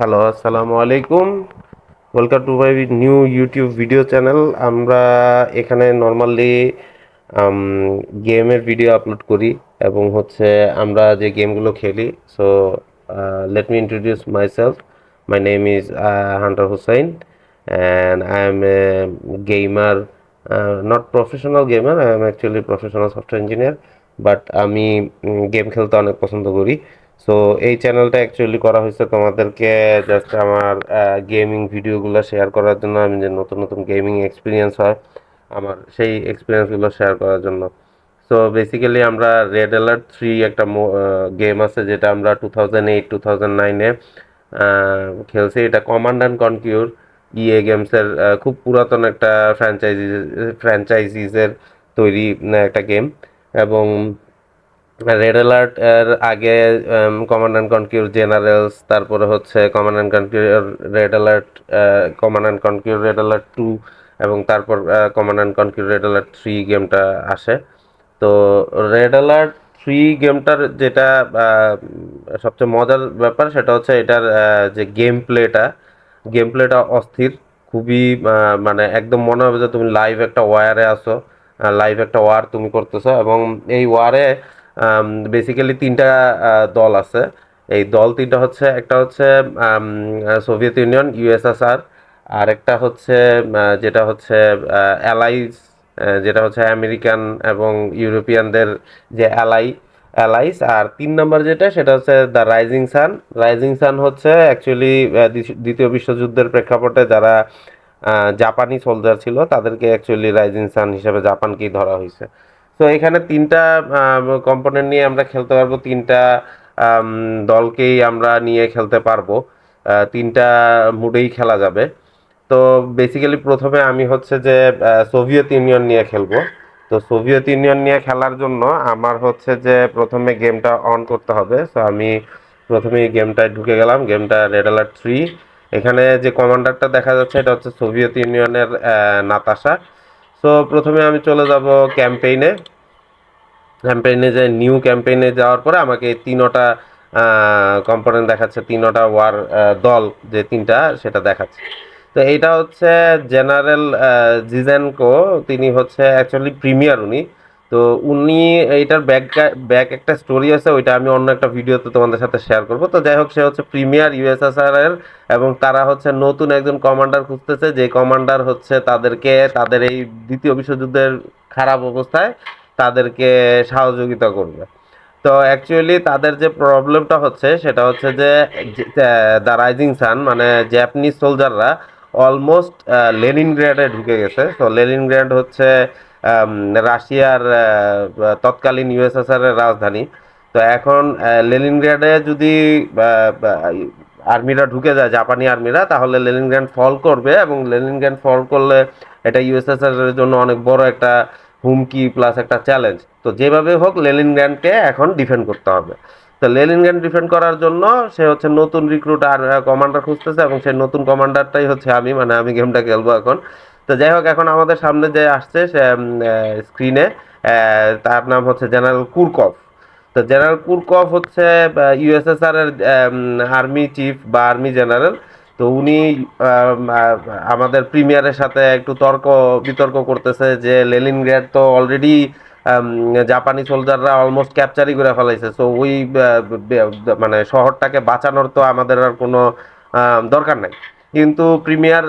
Hello, আসসালামু আলাইকুম। Welcome to my new YouTube video channel. আমরা এখানে নরমালি আম গেমের ভিডিও আপলোড করি এবং আমরা যে গেমগুলো খেলি। So let me introduce myself. My name is Hunter Hussain and I am a gamer, not professional gamer, I am actually professional software engineer. But আমি গেম খেলতে অনেক পছন্দ করি। সো এই চ্যানেলটা অ্যাকচুয়ালি করা হয়েছে তোমাদেরকে জাস্ট আমার গেমিং ভিডিওগুলো শেয়ার করার জন্য। আমি যে নতুন নতুন গেমিং এক্সপিরিয়েন্স হয় আমার, সেই এক্সপিরিয়েন্সগুলো শেয়ার করার জন্য। সো বেসিক্যালি আমরা রেড অ্যালার্ট 3 একটা গেম আছে, যেটা আমরা 2008-2009-এ খেলছি। এটা কমান্ড অ্যান্ড কনকিউর গেমসের খুব পুরাতন একটা ফ্র্যাঞ্চাইজিসের তৈরি একটা গেম। এবং রেড অ্যালার্ট এর আগে কমান্ড অ্যান্ড কনকিউর জেনারেলস, তারপরে command and conquer red alert, command and conquer red alert 2, এবং তারপর command and conquer red alert 3 গেমটা আসে। তো রেড অ্যালার্ট 3 গেমটার যেটা সবচেয়ে মজার ব্যাপার, সেটা হচ্ছে এটার যে গেম প্লেটা অস্থির, খুবই মানে একদম মনে হবে যে তুমি লাইভ একটা ওয়ারে আসো, লাইভ একটা ওয়ার তুমি করতেছো। এবং এই ওয়ারে বেসিক্যালি তিনটা দল আছে। এই দল তিনটা একটা হচ্ছে সোভিয়েত ইউনিয়ন, ইউএসএসআর। আর একটা যেটা অ্যালাইস, যেটা আমেরিকান এবং ইউরোপিয়ানদের যে অ্যালাইস। আর 3 নম্বর যেটা, সেটা হচ্ছে the rising sun. Rising sun হচ্ছে অ্যাকচুয়ালি দ্বিতীয় বিশ্বযুদ্ধের প্রেক্ষাপটে যারা জাপানি সোলজার ছিল, তাদেরকে অ্যাকচুয়ালি রাইজিং সান হিসেবে জাপানকেই ধরা হয়েছে। তো এখানে তিনটা কম্পোনেন্ট নিয়ে আমরা খেলতে পারবো, তিনটা আম, দলকেই আমরা নিয়ে খেলতে পারবো, তিনটা মুডেই খেলা যাবে। তো বেসিক্যালি প্রথমে আমি সোভিয়েত ইউনিয়ন নিয়ে খেলবো। তো সোভিয়েত ইউনিয়ন নিয়ে খেলার জন্য আমার প্রথমে গেমটা অন করতে হবে। তো আমি প্রথমে এই গেমটায় ঢুকে গেলাম, গেমটা রেড অ্যালার্ট 3। এখানে যে কমান্ডারটা দেখা যাচ্ছে, এটা হচ্ছে সোভিয়েত ইউনিয়নের নাতাশা। সো প্রথমে আমি চলে যাব ক্যাম্পেইনে। যে নিউ ক্যাম্পেইনে যাওয়ার পরে আমাকে এই তিনোটা কম্পোনেন্ট দেখাচ্ছে, তিনোটা ওয়ার দল যে তিনটা, সেটা দেখাচ্ছে। তো এইটা জেনারেল জিজেনকো। তিনি অ্যাকচুয়ালি প্রিমিয়ার উনি। তো উনি এইটার ব্যাক একটা স্টোরি আছে, ওইটা আমি অন্য একটা ভিডিওতে তোমাদের সাথে শেয়ার করব। তো যাই হোক, সে প্রিমিয়ার ইউএসএসআর এর। এবং তারা নতুন একজন কমান্ডার খুঁজতেছে, যে কমান্ডার তাদেরকে তাদের এই দ্বিতীয় বিশ্বযুদ্ধের খারাপ অবস্থায় তাদেরকে সহযোগিতা করবে। তো অ্যাকচুয়ালি তাদের যে প্রবলেমটা সেটা যে দ্য রাইজিং সান, মানে জাপানিজ সোলজাররা অলমোস্ট লেনিনগ্রাডে ঢুকে গেছে। তো লেনিনগ্রাড আম, রাশিয়ার তৎকালীন ইউএসএসআর এর রাজধানী। তো এখন লেনিনগ্রাডে যদি আর্মিরা ঢুকে যায়, জাপানি আর্মিরা, তাহলে লেনিনগ্রাড ফল করবে। এবং লেনিনগ্রাড ফল করলে এটা ইউএসএসআর এর জন্য অনেক বড় একটা হুমকি প্লাস একটা চ্যালেঞ্জ। তো যেভাবে হোক লেনিনগ্রাডকে এখন ডিফেন্ড করতে হবে। তো লেনিনগ্রাড ডিফেন্ড করার জন্য সে নতুন রিক্রুট আর কমান্ডার খুঁজতেছে, এবং সেই নতুন কমান্ডারটাই আমি, মানে আমি গেমটা খেলবো এখন। তো যাই হোক, এখন আমাদের সামনে যে আসছে সে স্ক্রিনে, তার নাম জেনারেল কুরকভ। তো জেনারেল কুরকভ ইউএসএসআর এর আর্মি চিফ বা আর্মি জেনারেল। তো উনি আমাদের প্রিমিয়ারের সাথে একটু বিতর্ক করতেছে যে লেনিনগ্রাড তো অলরেডি জাপানি সোলজাররা অলমোস্ট ক্যাপচারই করে ফেলাইছে। সো ওই মানে শহরটাকে বাঁচানোর তো আমাদের আর কোনো দরকার নাই। কিন্তু প্রিমিয়ার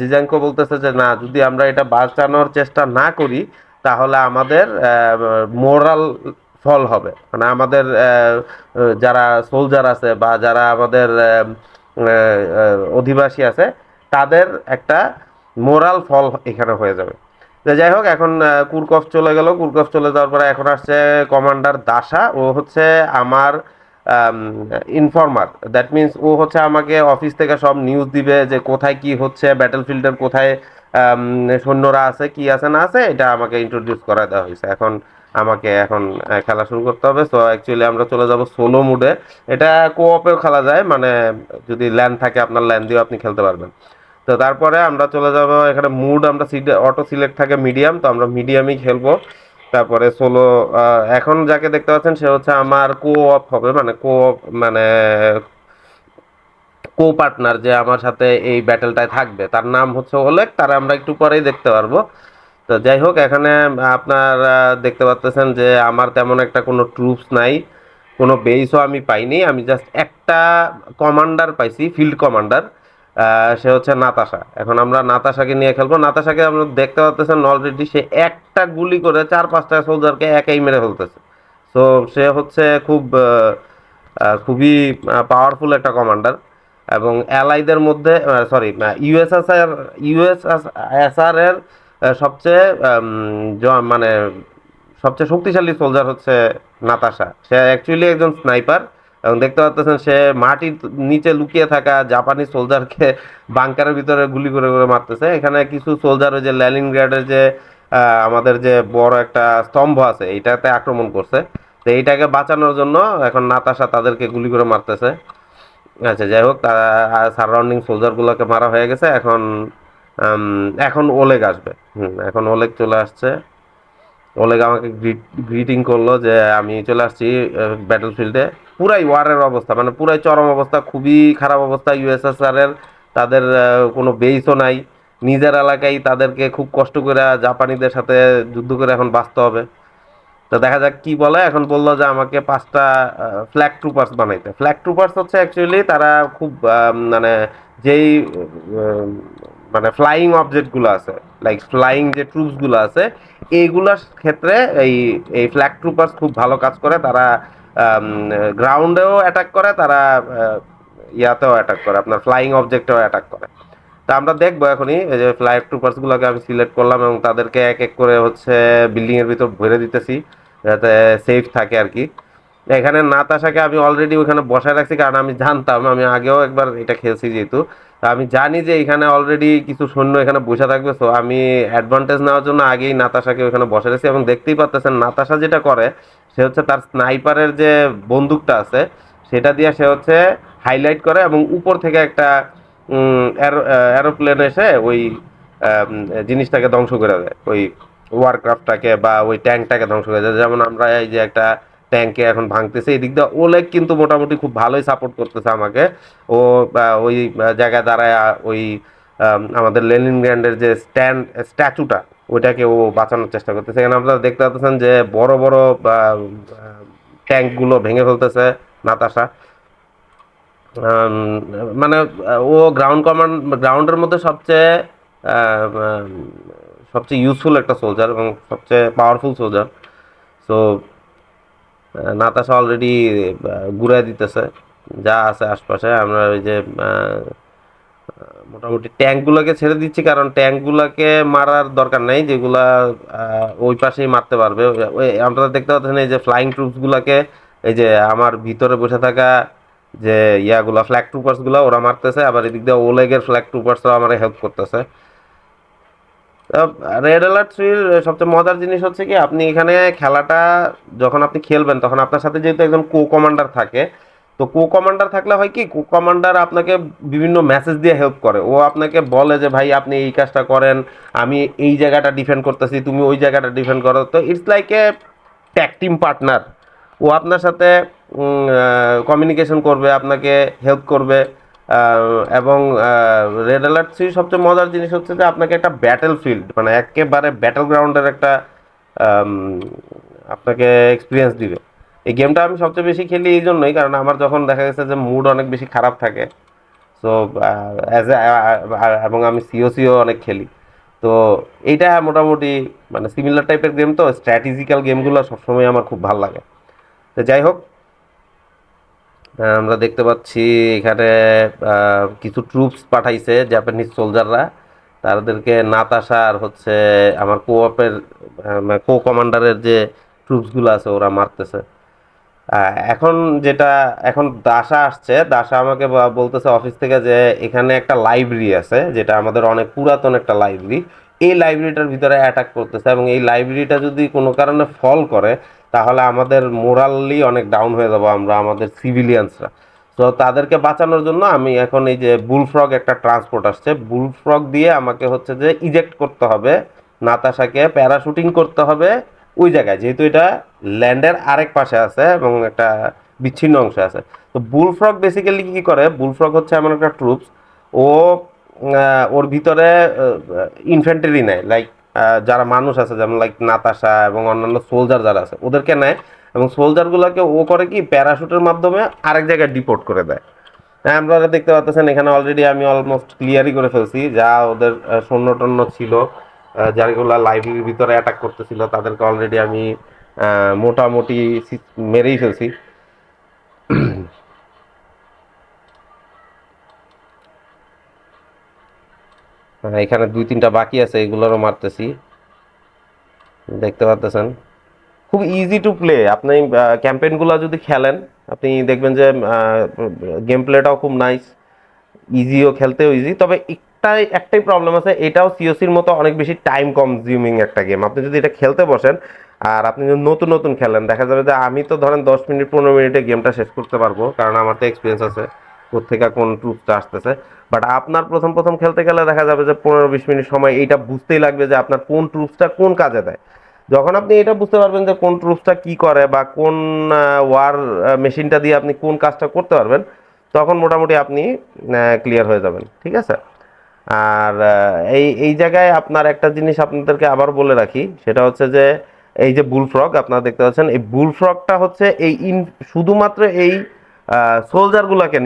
জিজাঙ্কো বলতেছে যে না, যদি আমরা এটা বাঁচানোর চেষ্টা না করি, তাহলে আমাদের মোরাল ফল হবে। মানে আমাদের যারা সোলজার আছে বা যারা আমাদের অধিবাসী আছে, তাদের একটা মোরাল ফল এখানে হয়ে যাবে। তো যাই হোক, এখন কুরকফ চলে গেল। কুরকফ চলে যাওয়ার পরে এখন আসছে কমান্ডার দাসা। ও আমার ইনফর্মার। দ্যাট মিনস ও আমাকে অফিস থেকে সব নিউজ দিবে, যে কোথায় কি হচ্ছে, ব্যাটল ফিল্ডের কোথায় সৈন্যরা আছে, কি আছে না আছে, এটা আমাকে ইন্ট্রোডিউস করা দেওয়া হয়েছে। এখন আমাকে খেলা শুরু করতে হবে। সো অ্যাকচুয়ালি আমরা চলে যাব সোলো মুডে। এটা কোঅপেও খেলা যায়, মানে যদি ল্যান্ড থাকে, আপনার ল্যান্ড দিয়েও আপনি খেলতে পারবেন। তো তারপরে আমরা চলে যাব এখানে মুড, আমরা অটো সিলেক্ট থাকে মিডিয়াম, তো আমরা মিডিয়ামই খেলবো। তারপরে সোলো, এখন যাকে দেখতে পাচ্ছেন সে আমার কো অপ হবে, মানে কো অপ মানে কো পার্টনার যে আমার সাথে এই ব্যাটেলটায় থাকবে, তার নাম হচ্ছে ওলেগ, তার আমরা একটু পরেই দেখতে পারবো। তো যাই হোক, এখানে আপনার দেখতে পাচ্ছেন যে আমার তেমন একটা কোনো ট্রুপস নাই, কোনো বেসও আমি পাইনি, আমি জাস্ট একটা কমান্ডার পাইছি, ফিল্ড কমান্ডার। সে হচ্ছে নাতাশা। এখন আমরা নাতাশাকে নিয়ে খেলবো। নাতাশাকে আমরা দেখতে পাচ্ছেন অলরেডি সে একটা গুলি করে 4-5টা সোলজারকে একাই মেরে ফেলতেছে। তো সে হচ্ছে খুবই পাওয়ারফুল একটা কমান্ডার। এবং অ্যালাইদের মধ্যে, সরি, ইউএসএসআর ইউএসএসআর এর সবচেয়ে মানে সবচেয়ে শক্তিশালী সোলজার হচ্ছে নাতাশা। সে অ্যাকচুয়ালি একজন স্নাইপার, এবং দেখতে পাচ্ছেন সে মাটির নিচে লুকিয়ে থাকা জাপানি সোলজারকে বাংকারের ভিতরে গুলি করে করে মারতেছে। এখানে কিছু সোলজার ওই যে লেনিনগ্রাডের যে আমাদের যে বড় একটা স্তম্ভ আছে এইটাতে আক্রমণ করছে। তো এইটাকে বাঁচানোর জন্য এখন নাতাশা তাদেরকে গুলি করে মারতেছে। আচ্ছা, যাই হোক, তারা সারাউন্ডিং সোলজার গুলোকে মারা হয়ে গেছে। এখন এখন ওলেগ আসবে। এখন ওলেগ চলে আসছে। ওলেগ আমাকে গ্রিটিং করলো যে আমি চলে আসছি ব্যাটল ফিল্ডে। পুরাই ওয়ারের অবস্থা, মানে পুরাই চরম অবস্থা, খুবই খারাপ অবস্থা ইউএসএসআর এর। তাদের কোনো বেসও নাই, নিজের এলাকায় তাদেরকে খুব কষ্ট করে জাপানিদের সাথে যুদ্ধ করে এখন বাঁচতে হবে। তো দেখা যাক কি বলে। এখন বললো যে আমাকে 5টা ফ্ল্যাগ ট্রুপার্স বানাইতে। ফ্ল্যাগ ট্রুপার্স হচ্ছে অ্যাকচুয়ালি তারা খুব মানে যেই মানে ফ্লাইং অবজেক্ট গুলো আছে, লাইক ফ্লাইং যে ট্রুপস গুলো আছে, এইগুলার ক্ষেত্রে এই এই ফ্ল্যাগ ট্রুপার্স খুব ভালো কাজ করে। তারা গ্রাউন্ডেও অ্যাটাক করে, তারা ইয়াতেও অ্যাটাক করে, আপনার ফ্লাইং অবজেক্টেও অ্যাটাক করে। তা আমরা দেখবো এখনই এই যে ফ্লাইট ট্রুপার্স গুলোকে আমি সিলেক্ট করলাম এবং তাদেরকে এক এক করে হচ্ছে বিল্ডিং এর ভিতর ভরে দিতেছি যাতে সেফ থাকে আর কি। এখানে নাতাশাকে আমি অলরেডি ওখানে বসায় রাখছি, কারণ আমি জানতাম, আমি আগেও একবার এটা খেলছি যেহেতু, আমি জানি যে এখানে অলরেডি কিছু সৈন্য এখানে বসে থাকবে। তো আমি অ্যাডভান্টেজ নেওয়ার জন্য আগেই নাতাশাকে ওখানে বসে রেখেছি। এবং দেখতেই পাচ্ছেন নাতাশা যেটা করে, সে হচ্ছে তার স্নাইপারের যে বন্দুকটা আছে সেটা দিয়ে সে হচ্ছে হাইলাইট করে এবং উপর থেকে একটা এরোপ্লেন এসে ওই আম, জিনিসটাকে ধ্বংস করে দেয়, ওই ওয়ারক্রাফটটাকে বা ওই ট্যাঙ্কটাকে ধ্বংস করে দেয়। যেমন আমরা এই যে একটা ট্যাঙ্কে এখন ভাঙতেছে, এই দিক দিয়ে ওলেগ কিন্তু মোটামুটি খুব ভালোই সাপোর্ট করতেছে আমাকে। ও ওই জায়গায় দাঁড়ায় ওই আমাদের লেনিনগ্র্যান্ডের যে স্ট্যাচুটা ওইটাকে ও বাঁচানোর চেষ্টা করতেছে। এখানে আপনারা দেখতে পাচ্ছেন যে বড় বড় ট্যাঙ্কগুলো ভেঙে ফেলতেছে নাতাশা। আম, মানে ও গ্রাউন্ডের মধ্যে আহ, আম, সবচেয়ে ইউজফুল একটা সোলজার এবং সবচেয়ে powerful soldier. So Natasha already ঘুরাই দিতেছে যা আছে আশপাশে। আমরা ওই যে মোটামুটি ট্যাঙ্কগুলোকে ছেড়ে দিচ্ছি, কারণ ট্যাঙ্কগুলোকে মারার দরকার নেই, যেগুলা ওই পাশেই মারতে পারবে। আপনারা দেখতে পাচ্ছেন এই যে ফ্লাইং ট্রুপস গুলাকে, এই যে আমার ভিতরে বসে থাকা যে ইয়াগুলা ফ্ল্যাগ ট্রুপার্স গুলা ওরা মারতেছে, আবার এদিক দিয়ে ওলেগের ফ্ল্যাগ ট্রুপার্সরাও আমার হেল্প করতেছে। রেড অ্যালার্ট থ্রির সবচেয়ে মজার জিনিস হচ্ছে কি, আপনি এখানে খেলাটা যখন আপনি খেলবেন তখন আপনার সাথে যেহেতু একজন কো কমান্ডার থাকে, তো কো কমান্ডার থাকলে হয় কি, কো কমান্ডার আপনাকে বিভিন্ন মেসেজ দিয়ে হেল্প করে। ও আপনাকে বলে যে ভাই আপনি এই কাজটা করেন, আমি এই জায়গাটা ডিফেন্ড করতেছি, তুমি ওই জায়গাটা ডিফেন্ড করো। তো it's like a tag team partner. ও আপনার সাথে কমিউনিকেশন করবে, আপনাকে হেল্প করবে। এবং রেড অ্যালার্ট থ্রি সবচেয়ে মজার জিনিস হচ্ছে যে আপনাকে একটা ব্যাটেল ফিল্ড, মানে একেবারে ব্যাটেল গ্রাউন্ডের একটা আম, আপনাকে এক্সপিরিয়েন্স দিবে। এই গেমটা আমি সবচেয়ে বেশি খেলি এই জন্যই, কারণ আমার যখন দেখা গেছে যে মুড অনেক বেশি খারাপ থাকে, সো এবং আমি সিও অনেক খেলি। তো এইটা মোটামুটি মানে সিমিলার টাইপের গেম, তো স্ট্র্যাটেজিক্যাল গেমগুলো সবসময় আমার খুব ভালো লাগে। তো যাই হোক, আমরা দেখতে পাচ্ছি এখানে কিছু ট্রুপস পাঠাইছে জাপানিজ সোলজাররা, তাদেরকে নাতাশা আর হচ্ছে আমার কো কমান্ডারের যে ট্রুপসগুলো আছে ওরা মারতেছে। এখন যেটা, এখন দাসা আসছে, দাসা আমাকে বলতেছে অফিস থেকে যে এখানে একটা লাইব্রেরি আছে যেটা আমাদের অনেক পুরাতন একটা লাইব্রেরি, এই লাইব্রেরিটার ভিতরে অ্যাটাক করতেছে এবং এই লাইব্রেরিটা যদি কোনো কারণে ফল করে তাহলে আমাদের মোরালি অনেক ডাউন হয়ে যাবো আমরা, আমাদের সিভিলিয়ানসরা। তো তাদেরকে বাঁচানোর জন্য আমি এখন এই যে বুলফ্রগ একটা ট্রান্সপোর্ট আসছে, বুলফ্রগ দিয়ে আমাকে হচ্ছে যে ইজেক্ট করতে হবে নাতাশাকে, প্যারাশুটিং করতে হবে ওই জায়গায়, যেহেতু এটা ল্যান্ডের আরেক পাশে আছে এবং একটা বিচ্ছিন্ন অংশে আছে। তো বুলফ্রগ বেসিক্যালি কি করে, বুলফ্রগ হচ্ছে এমন একটা ট্রুপস, ও ওর ভিতরে ইনফ্যান্ট্রি নেয়, লাইক যারা মানুষ আছে যেমন লাইক নাতাশা এবং অন্যান্য সোলজার যারা আছে ওদেরকে নেয়, এবং সোলজারগুলোকে ও করে কি প্যারাশুটের মাধ্যমে আরেক জায়গায় ডিপোর্ট করে দেয়। হ্যাঁ, আপনারা দেখতে পাচ্ছেন এখানে অলরেডি আমি অলমোস্ট ক্লিয়ারই করে ফেলছি, যা ওদের সৈন্য টন্য ছিল, যারগুলা লাইব্রেরির ভিতরে অ্যাটাক করতেছিল তাদেরকে অলরেডি আমি মোটামুটি মেরেই ফেলছি। এখানে দুই তিনটা বাকি আছে, এগুলোরও মারতেছি, দেখতে পাচ্ছেন। খুব ইজি টু প্লে, আপনি ক্যাম্পেইনগুলো যদি খেলেন আপনি দেখবেন যে গেম প্লেটাও খুব নাইস, ইজিও, খেলতেও ইজি। তবে একটাই প্রবলেম আছে, এটাও সিওসির মতো অনেক বেশি টাইম কনজিউমিং একটা গেম। আপনি যদি এটা খেলতে বসেন আর আপনি যদি নতুন নতুন খেলেন, দেখা যাবে যে আমি তো ধরেন 10 মিনিট 15 মিনিটে গেমটা শেষ করতে পারবো, কারণ আমার তো এক্সপিরিয়েন্স আছে কোথেকে কোন ট্রুপটা আসতেছে। বাট আপনার প্রথম প্রথম খেলতে গেলে দেখা যাবে যে 15-20 মিনিট সময় এইটা বুঝতেই লাগবে যে আপনার কোন ট্রুপসটা কোন কাজে দেয়। যখন আপনি এটা বুঝতে পারবেন যে কোন ট্রুপসটা কি করে বা কোন ওয়ার মেশিনটা দিয়ে আপনি কোন কাজটা করতে পারবেন, তখন মোটামুটি আপনি ক্লিয়ার হয়ে যাবেন, ঠিক আছে। আর এই এই জায়গায় আপনার একটা জিনিস আপনাদেরকে আবার বলে রাখি, সেটা হচ্ছে যে এই যে বুলফ্রগ আপনারা দেখতে পাচ্ছেন, এই বুলফ্রগটা হচ্ছে শুধুমাত্র এই সোলজারগুলোকে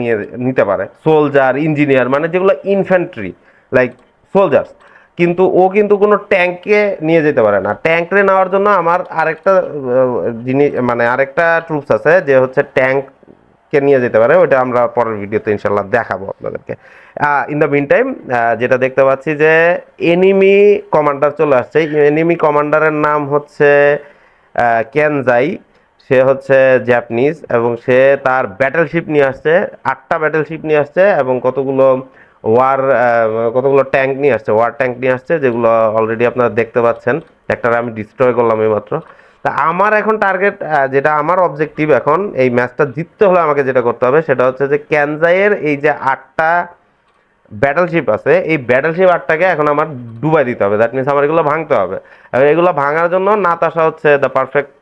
নিতে পারে, সোলজার ইঞ্জিনিয়ার মানে যেগুলো ইনফ্যান্ট্রি লাইক সোলজার্স। কিন্তু ও কিন্তু কোনো ট্যাঙ্কে নিয়ে যেতে পারে না। ট্যাঙ্কে নেওয়ার জন্য আমার আরেকটা জিনিস মানে আরেকটা ট্রুপস আছে যে হচ্ছে ট্যাঙ্ককে নিয়ে যেতে পারে, ওইটা আমরা পরের ভিডিওতে ইনশাল্লাহ দেখাবো আপনাদেরকে। ইন দ্য মিন টাইম যেটা দেখতে পাচ্ছি যে এনিমি কমান্ডার চলে আসছে। এনিমি কমান্ডারের নাম হচ্ছে কেনজাই। সে হচ্ছে জাপানিজ এবং সে তার ব্যাটেলশিপ নিয়ে আসছে, 8টা ব্যাটেলশিপ নিয়ে আসছে এবং ওয়ার কতগুলো ট্যাঙ্ক নিয়ে আসছে, ওয়ার ট্যাঙ্ক নিয়ে আসছে, যেগুলো অলরেডি আপনারা দেখতে পাচ্ছেন। একটা আমি ডিস্ট্রয় করলাম এইমাত্র। তা আমার এখন টার্গেট, যেটা আমার অবজেক্টিভ এখন এই ম্যাচটা জিততে হলে আমাকে যেটা করতে হবে সেটা হচ্ছে যে ক্যানজাইয়ের এই যে 8টা ব্যাটলশিপ আছে, এই ব্যাটলশিপ 8টাকে এখন আমার ডুবাই দিতে হবে। দ্যাট মিনস আমার এগুলো ভাঙতে হবে। এবং এগুলো ভাঙার জন্য নাতাশা হচ্ছে the perfect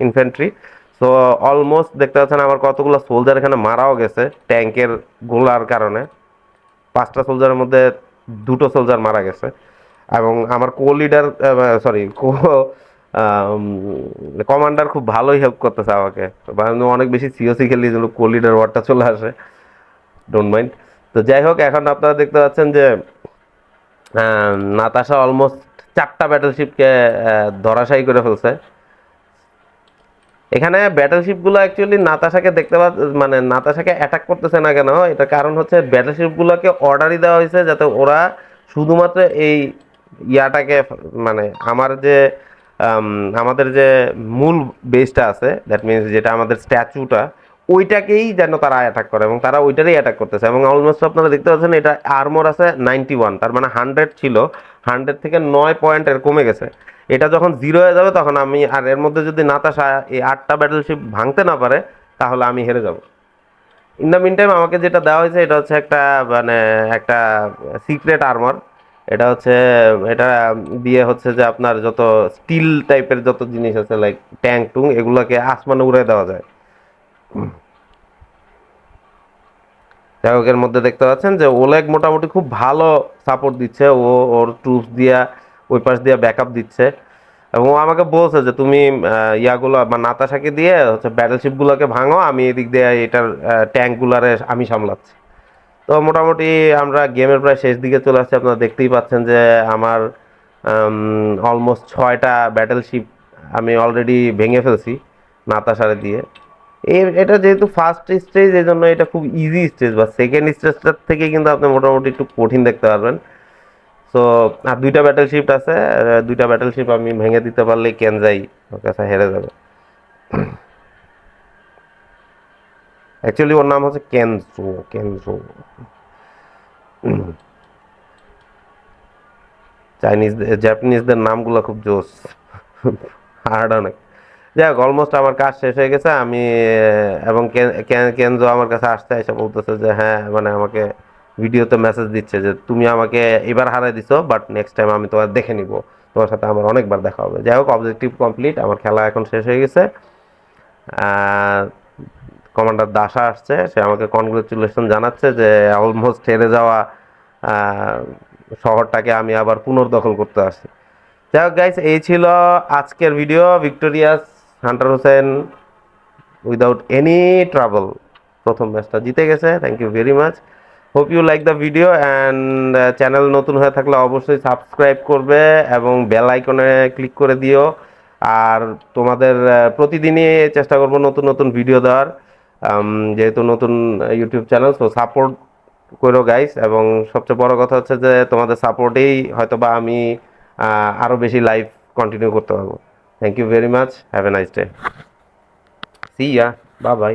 infantry. So almost দেখতে পাচ্ছেন আমার কতগুলো সোলজার এখানে মারাও গেছে ট্যাঙ্কের গোলার কারণে। 5টা সোলজারের মধ্যে 2টো সোলজার মারা গেছে। এবং আমার কো লিডার, সরি, কমান্ডার খুব ভালোই হেল্প করতেছে আমাকে। আমি অনেক বেশি সিওসি খেলি, যেন কো লিডার ওয়ার্ডটা চলে আসে, ডোন্ট মাইন্ড। তো যাই হোক, এখন আপনারা দেখতে পাচ্ছেন যে নাতাশা অলমোস্ট 4টা ব্যাটলশিপকে ধরাশায়ী করে ফেলছে। এখানে ব্যাটলশিপগুলো অ্যাকচুয়ালি নাতাশাকে মানে নাতাশাকে অ্যাটাক করতেছে না কেন, এটা কারণ হচ্ছে ব্যাটলশিপগুলোকে অর্ডারই দেওয়া হয়েছে যাতে ওরা শুধুমাত্র এই ইয়াটাকে, মানে আম, আমাদের যে মূল বেসটা আছে, দ্যাট মিনস যেটা আমাদের স্ট্যাচুটা, ওইটাকেই যেন তারা অ্যাটাক করে, এবং তারা ওইটারই অ্যাটাক করতেছে। এবং অলমোস্ট আপনারা দেখতে পাচ্ছেন এটা আর্মর আছে 91, তার মানে 100 ছিল, 100 থেকে 9 পয়েন্টের কমে গেছে। এটা যখন 0 হয়ে যাবে তখন আমি, আর এর মধ্যে যদি নাতাশা এই 8টা ব্যাটলশিপ ভাঙতে না পারে তাহলে আমি হেরে যাব। ইন দ্য মিন টাইম আমাকে যেটা দেওয়া হয়েছে এটা হচ্ছে মানে একটা সিক্রেট আর্মার। এটা হচ্ছে, এটা দিয়ে হচ্ছে যে আপনার যত স্টিল টাইপের যত জিনিস আছে লাইক ট্যাঙ্ক টুং, এগুলোকে আসমানে উড়ে দেওয়া যায়। যাই হোক, এর মধ্যে দেখতে পাচ্ছেন যে ওলেগ মোটামুটি খুব ভালো সাপোর্ট দিচ্ছে, ওর ট্রুপস দিয়া ওই পাশ দিয়ে ব্যাকআপ দিচ্ছে। এবং ও আমাকে বলছে যে তুমি ইয়াগুলো বা নাতাশাকে দিয়ে হচ্ছে ব্যাটেলশিপ গুলোকে ভাঙো, আমি এদিক দিয়ে এটার ট্যাঙ্ক গুলারে আমি সামলাচ্ছি। তো মোটামুটি আমরা গেমের প্রায় শেষ দিকে চলে আসছি। আপনারা দেখতেই পাচ্ছেন যে আমার অলমোস্ট 6টা ব্যাটেলশিপ আমি অলরেডি ভেঙে ফেলছি নাতাশারে দিয়ে। এটা যেহেতু ফার্স্ট স্টেজ, এই জন্য এটা খুব ইজি স্টেজ, বা সেকেন্ড স্টেজটার থেকে কিন্তু আপনি মোটামুটি একটু কঠিন দেখতে পারবেন। সো আর 2টা ব্যাটেলশিপ আছে, 2টা ব্যাটেলশিপ আমি ভেঙে দিতে পারলেই কেনজাই ওর কাছে হেরে যাবে। অ্যাকচুয়ালি ওর নাম হচ্ছে কেনজো, কেনজো। চাইনিজ জাপানিজদের নামগুলো খুব জোস, হার্ড অনেক। যাই হোক, অলমোস্ট আমার কাজ শেষ হয়ে গেছে। আমি এবং কেনজো আমার কাছে আসতে এসে বলতেছে যে হ্যাঁ, মানে আমাকে ভিডিওতে মেসেজ দিচ্ছে যে তুমি আমাকে এবার হারাই দিছো, বাট নেক্সট টাইম আমি তোমার দেখে নিব, তোমার সাথে আমার অনেকবার দেখা হবে। যাই হোক, অবজেক্টিভ কমপ্লিট, আমার খেলা এখন শেষ হয়ে গেছে। কমান্ডার দাসা আসছে, সে আমাকে কনগ্রেচুলেশন জানাচ্ছে যে অলমোস্ট হেরে যাওয়া আহ, শহরটাকে আমি আবার পুনর্দখল করতে আসছি। যাই হোক গাইস, এই ছিল আজকের video. Victorious Hunter Hossain without any trouble প্রথম ম্যাচটা জিতে গেছে। Thank you very much. Hope you like the video and channel নতুন হয়ে থাকলে অবশ্যই সাবস্ক্রাইব করবে এবং বেল আইকনে ক্লিক করে দিও। আর তোমাদের প্রতিদিনই চেষ্টা করব নতুন নতুন ভিডিও দেওয়ার, যেহেতু নতুন ইউটিউব চ্যানেল, তো সাপোর্ট করো গাইস। এবং সবচেয়ে বড় কথা হচ্ছে যে তোমাদের সাপোর্টেই হয়তো বা আমি আরও বেশি লাইভ কন্টিনিউ করতে পারবো। Thank you very much, have a nice day, see ya, bye by.